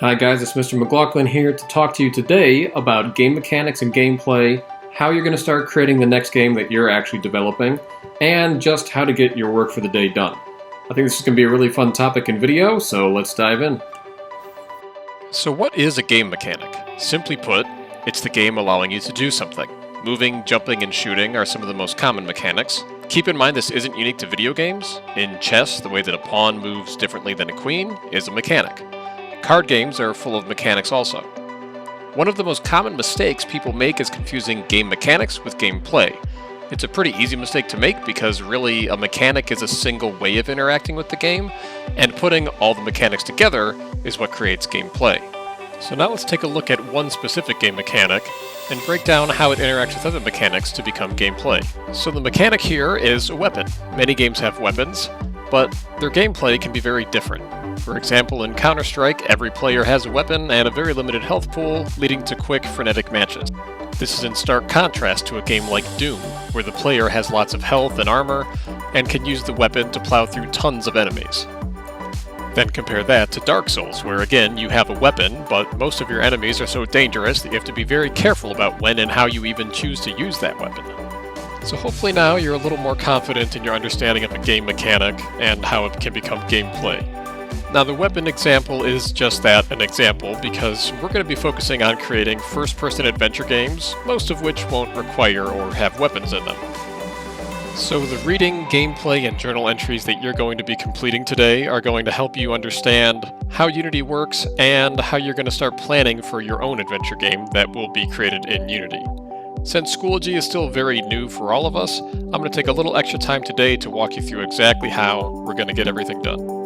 Hi guys, it's Mr. McLaughlin here to talk to you today about game mechanics and gameplay, how you're going to start creating the next game that you're actually developing, and just how to get your work for the day done. I think this is going to be a really fun topic and video, so let's dive in. So what is a game mechanic? Simply put, it's the game allowing you to do something. Moving, jumping, and shooting are some of the most common mechanics. Keep in mind this isn't unique to video games. In chess, the way that a pawn moves differently than a queen is a mechanic. Card games are full of mechanics also. One of the most common mistakes people make is confusing game mechanics with gameplay. It's a pretty easy mistake to make because really a mechanic is a single way of interacting with the game, and putting all the mechanics together is what creates gameplay. So now let's take a look at one specific game mechanic and break down how it interacts with other mechanics to become gameplay. So the mechanic here is a weapon. Many games have weapons, but their gameplay can be very different. For example, in Counter-Strike, every player has a weapon and a very limited health pool, leading to quick, frenetic matches. This is in stark contrast to a game like Doom, where the player has lots of health and armor, and can use the weapon to plow through tons of enemies. Then compare that to Dark Souls, where again you have a weapon, but most of your enemies are so dangerous that you have to be very careful about when and how you even choose to use that weapon. So hopefully now you're a little more confident in your understanding of a game mechanic and how it can become gameplay. Now the weapon example is just that, an example, because we're going to be focusing on creating first-person adventure games, most of which won't require or have weapons in them. So the reading, gameplay, and journal entries that you're going to be completing today are going to help you understand how Unity works and how you're going to start planning for your own adventure game that will be created in Unity. Since Schoology is still very new for all of us, I'm going to take a little extra time today to walk you through exactly how we're going to get everything done.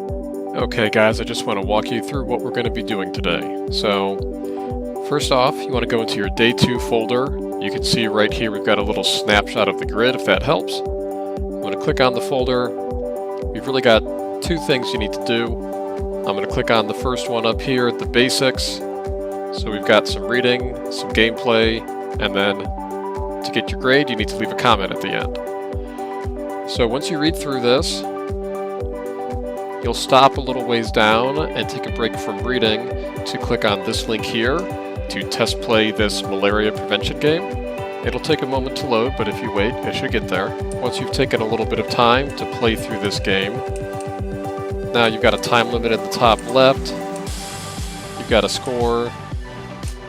Okay guys, I just want to walk you through what we're going to be doing today. So, first off, you want to go into your Day 2 folder. You can see right here we've got a little snapshot of the grid, if that helps. I'm going to click on the folder. We've really got two things you need to do. I'm going to click on the first one up here, the basics. So we've got some reading, some gameplay, and then to get your grade, you need to leave a comment at the end. So once you read through this, you'll stop a little ways down and take a break from reading to click on this link here to test play this malaria prevention game. It'll take a moment to load, but if you wait, it should get there. Once you've taken a little bit of time to play through this game, now you've got a time limit at the top left. You've got a score.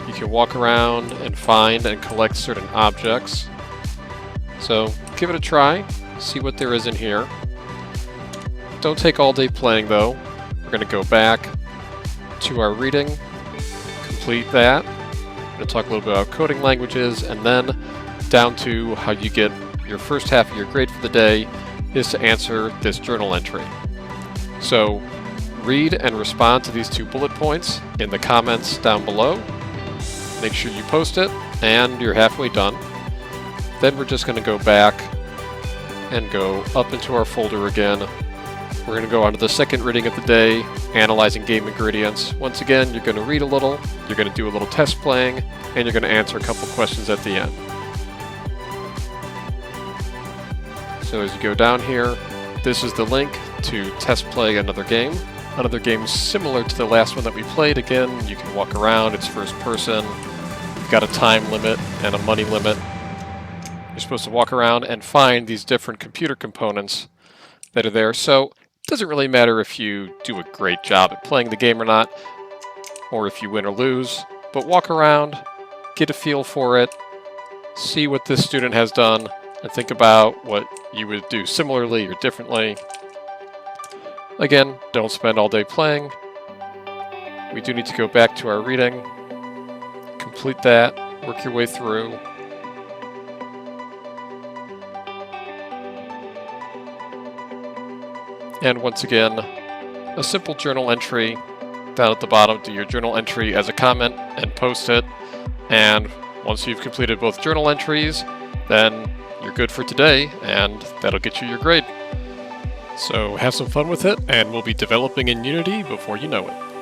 You can walk around and find and collect certain objects. So give it a try, see what there is in here. Don't take all day playing though. We're going to go back to our reading, complete that. I'm going to talk a little bit about coding languages, and then down to how you get your first half of your grade for the day is to answer this journal entry. So read and respond to these two bullet points in the comments down below. Make sure you post it, and you're halfway done. Then we're just going to go back and go up into our folder again. We're going to go on to the second reading of the day, analyzing game ingredients. Once again, you're going to read a little, you're going to do a little test playing, and you're going to answer a couple questions at the end. So as you go down here, this is the link to test play another game. Another game similar to the last one that we played. Again, you can walk around, it's first person. You've got a time limit and a money limit. You're supposed to walk around and find these different computer components that are there. So it doesn't really matter if you do a great job at playing the game or not, or if you win or lose, but walk around, get a feel for it, see what this student has done, and think about what you would do similarly or differently. Again, don't spend all day playing. We do need to go back to our reading, complete that, work your way through. And once again, a simple journal entry down at the bottom. Do your journal entry as a comment and post it. And once you've completed both journal entries, then you're good for today, and that'll get you your grade. So have some fun with it, and we'll be developing in Unity before you know it.